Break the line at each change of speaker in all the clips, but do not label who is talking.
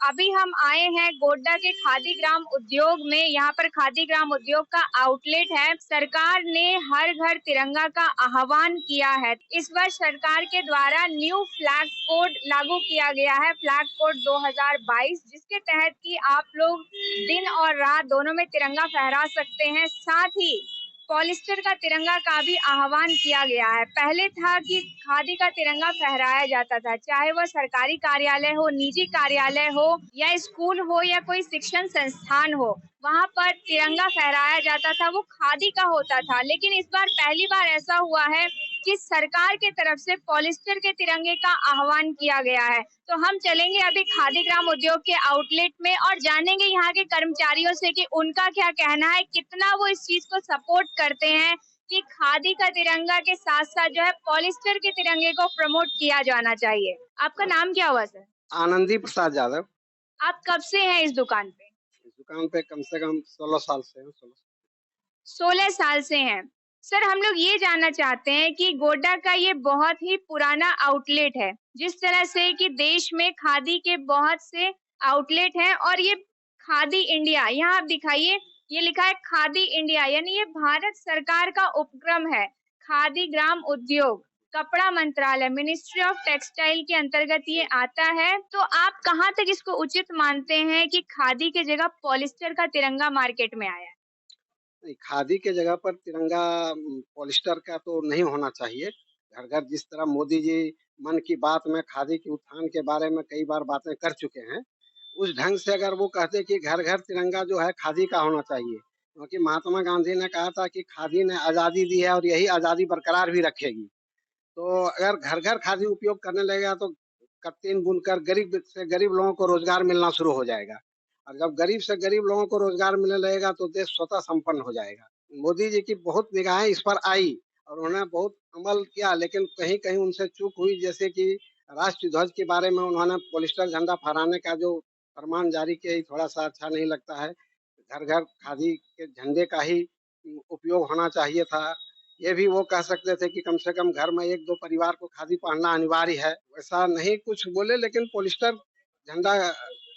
अभी हम आए हैं गोड्डा के खादी ग्राम उद्योग में। यहाँ पर खादी ग्राम उद्योग का आउटलेट है। सरकार ने हर घर तिरंगा का आह्वान किया है। इस वर्ष सरकार के द्वारा न्यू फ्लैग कोड लागू किया गया है, फ्लैग कोड 2022, जिसके तहत कि आप लोग दिन और रात दोनों में तिरंगा फहरा सकते हैं। साथ ही पॉलिस्टर का तिरंगा का भी आह्वान किया गया है। पहले था कि खादी का तिरंगा फहराया जाता था, चाहे वह सरकारी कार्यालय हो, निजी कार्यालय हो या स्कूल हो या कोई शिक्षण संस्थान हो, वहाँ पर तिरंगा फहराया जाता था, वो खादी का होता था। लेकिन इस बार पहली बार ऐसा हुआ है कि सरकार के तरफ से पॉलिस्टर के तिरंगे का आह्वान किया गया है। तो हम चलेंगे अभी खादी ग्राम उद्योग के आउटलेट में और जानेंगे यहाँ के कर्मचारियों से कि उनका क्या कहना है, कितना वो इस चीज को सपोर्ट करते हैं कि खादी का तिरंगा के साथ साथ जो है पॉलिस्टर के तिरंगे को प्रमोट किया जाना चाहिए। आपका नाम क्या हुआ सर?
आनंदी प्रसाद यादव।
आप कब से हैं इस दुकान पे?
इस दुकान पे कम से कम 16 साल से हूँ।
16 साल से हैं। सर, हम लोग ये जानना चाहते हैं कि गोड्डा का ये बहुत ही पुराना आउटलेट है। जिस तरह से कि देश में खादी के बहुत से आउटलेट हैं और ये खादी इंडिया, यहाँ आप दिखाइए, ये लिखा है खादी इंडिया, यानी ये भारत सरकार का उपक्रम है। खादी ग्राम उद्योग, कपड़ा मंत्रालय, मिनिस्ट्री ऑफ टेक्सटाइल के अंतर्गत ये आता है। तो आप कहाँ तक इसको उचित मानते हैं कि खादी की जगह पॉलिस्टर का तिरंगा मार्केट में आया है?
नहीं, खादी के जगह पर तिरंगा पॉलिस्टर का तो नहीं होना चाहिए। घर घर जिस तरह मोदी जी मन की बात में खादी के उत्थान के बारे में कई बार बातें कर चुके हैं, उस ढंग से अगर वो कहते कि घर घर तिरंगा जो है खादी का होना चाहिए, क्योंकि महात्मा गांधी ने कहा था कि खादी ने आज़ादी दी है और यही आज़ादी बरकरार भी रखेगी। तो अगर घर घर खादी उपयोग करने लगेगा तो कत्तीन बुनकर गरीब से गरीब लोगों को रोजगार मिलना शुरू हो जाएगा। और जब गरीब से गरीब लोगों को रोजगार मिलने लगेगा तो देश स्वतः संपन्न हो जाएगा। मोदी जी की बहुत निगाहें इस पर आई और उन्होंने बहुत अमल किया, लेकिन कहीं कहीं उनसे चूक हुई। जैसे कि राष्ट्रीय ध्वज के बारे में उन्होंने पॉलिस्टर झंडा फहराने का जो फरमान जारी किया, ये थोड़ा सा अच्छा नहीं लगता है। घर घर खादी के झंडे का ही उपयोग होना चाहिए था। ये भी वो कह सकते थे कि कम से कम घर में 1-2 परिवार को खादी पहनना अनिवार्य है। वैसा नहीं कुछ बोले, लेकिन पॉलिस्टर झंडा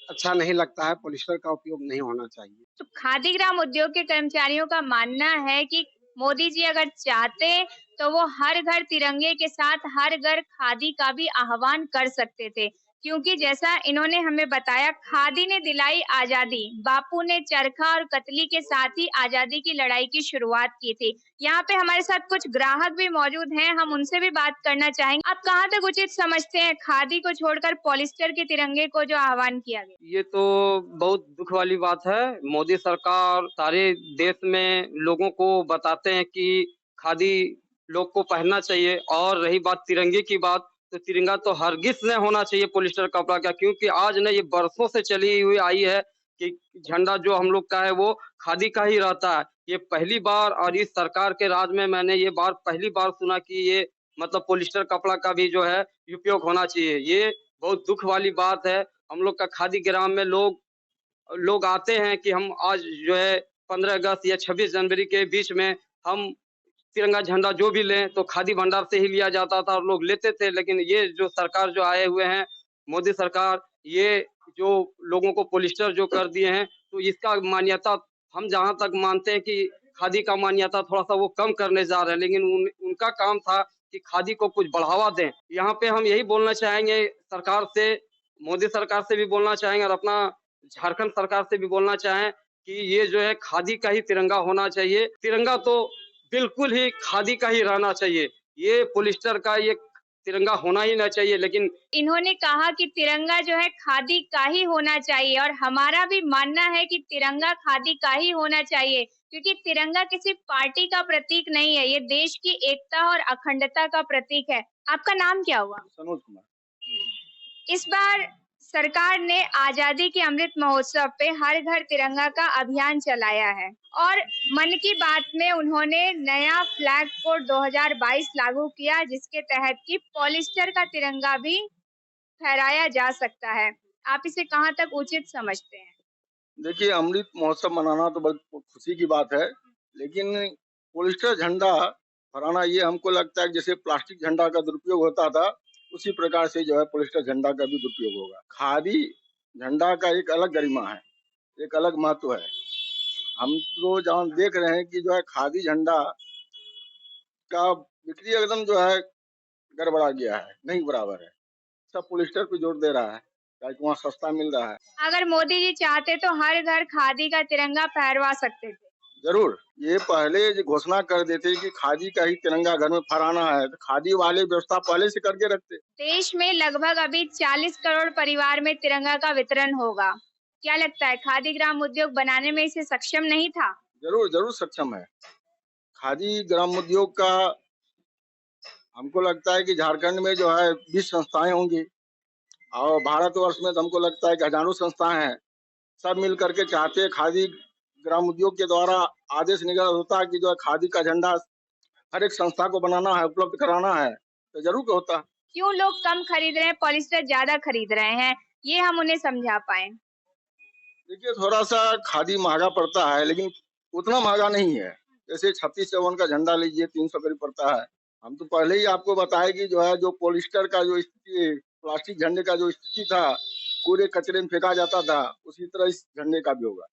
अच्छा नहीं लगता है, पॉलिस्टर का उपयोग नहीं होना चाहिए।
तो खादी ग्राम उद्योग के कर्मचारियों का मानना है कि मोदी जी अगर चाहते तो वो हर घर तिरंगे के साथ हर घर खादी का भी आह्वान कर सकते थे, क्योंकि जैसा इन्होंने हमें बताया, खादी ने दिलाई आजादी। बापू ने चरखा और कतली के साथ ही आजादी की लड़ाई की शुरुआत की थी। यहाँ पे हमारे साथ कुछ ग्राहक भी मौजूद हैं, हम उनसे भी बात करना चाहेंगे। आप कहाँ तक उचित समझते हैं खादी को छोड़कर पॉलिस्टर के तिरंगे को जो आह्वान किया गया?
ये तो बहुत दुख वाली बात है। मोदी सरकार सारे देश में लोगों को बताते हैं कि खादी लोग को पहनना चाहिए, और रही बात तिरंगे की बात, तो तिरंगा तो हरगिज़ नहीं होना चाहिए पॉलिस्टर कपड़ा का, क्योंकि आज नहीं, ये बरसों से चली हुई आई है कि झंडा जो हम लोग का है वो खादी का ही रहता है। ये पहली बार, और इस सरकार के राज में मैंने ये बात पहली बार सुना कि ये मतलब पॉलिस्टर कपड़ा का भी जो है उपयोग होना चाहिए। ये बहुत दुख वाली बात है। हम लोग का खादी ग्राम में लोग लोग आते हैं कि हम आज जो है 15 अगस्त या 26 जनवरी के बीच में हम तिरंगा झंडा जो भी लें तो खादी भंडार से ही लिया जाता था और लोग लेते थे। लेकिन ये जो सरकार जो आए हुए हैं, मोदी सरकार, ये जो लोगों को पॉलिस्टर जो कर दिए हैं, तो इसका मान्यता हम जहाँ तक मानते हैं कि खादी का मान्यता थोड़ा-सा वो कम करने जा रहे हैं, लेकिन उनका काम था कि खादी को कुछ बढ़ावा दें। यहाँ पे हम यही बोलना चाहेंगे सरकार से, मोदी सरकार से भी बोलना चाहेंगे और अपना झारखंड सरकार से भी बोलना चाहें कि ये जो है खादी का ही तिरंगा होना चाहिए। तिरंगा तो बिल्कुल ही खादी का ही रहना चाहिए। ये पॉलिस्टर का ये तिरंगा होना ही ना चाहिए। लेकिन
इन्होंने कहा कि तिरंगा जो है खादी का ही होना चाहिए और हमारा भी मानना है कि तिरंगा खादी का ही होना चाहिए, क्योंकि तिरंगा किसी पार्टी का प्रतीक नहीं है, ये देश की एकता और अखंडता का प्रतीक है। आपका नाम क्या हुआ?
सनोज कुमार।
इस बार सरकार ने आजादी के अमृत महोत्सव पे हर घर तिरंगा का अभियान चलाया है और मन की बात में उन्होंने नया फ्लैग कोड 2022 लागू किया, जिसके तहत कि पॉलिस्टर का तिरंगा भी फहराया जा सकता है। आप इसे कहाँ तक उचित समझते हैं?
देखिए, अमृत महोत्सव मनाना तो बहुत खुशी की बात है, लेकिन पॉलिस्टर झंडा फहराना ये हमको लगता है जैसे प्लास्टिक झंडा का दुरुपयोग होता था, उसी प्रकार से जो है पॉलिस्टर झंडा का भी दुरुपयोग होगा। खादी झंडा का एक अलग गरिमा है, एक अलग महत्व है। हम तो जहाँ देख रहे हैं कि जो है खादी झंडा का बिक्री एकदम जो है गड़बड़ा गया है, नहीं बराबर है। सब पॉलिस्टर पे जोर दे रहा है, ताकि वहाँ सस्ता मिल रहा है।
अगर मोदी जी चाहते तो हर घर खादी का तिरंगा फहरवा सकते थे।
जरूर, ये पहले जो घोषणा कर देते कि खादी का ही तिरंगा घर में फहराना है, तो खादी वाले व्यवस्था पहले से करके रखते।
देश में लगभग अभी 40 करोड़ परिवार में तिरंगा का वितरण होगा। क्या लगता है खादी ग्राम उद्योग बनाने में इसे सक्षम नहीं था?
जरूर जरूर सक्षम है। खादी ग्राम उद्योग का हमको लगता है कि झारखंड में जो है 20 संस्थाएं होंगी और भारतवर्ष में तो हमको लगता है कि हजारों संस्थाएं हैं। सब मिल करके चाहते हैं खादी ग्राम उद्योग के द्वारा आदेश निर्गत होता है कि जो है खादी का झंडा हर एक संस्था को बनाना है, उपलब्ध कराना है, तो जरूर का होता।
क्यों लोग कम खरीद रहे हैं, पॉलिस्टर ज्यादा खरीद रहे हैं, ये हम उन्हें समझा पाए।
देखिए, थोड़ा सा खादी महंगा पड़ता है, लेकिन उतना महंगा नहीं है। जैसे 3654 का झंडा लीजिए, 300 करीब पड़ता है। हम तो पहले ही आपको बताए कि जो है जो पॉलिस्टर का जो स्थिति, प्लास्टिक झंडे का जो स्थिति था, कूड़े कचरे में फेंका जाता था, उसी तरह इस झंडे का भी होगा।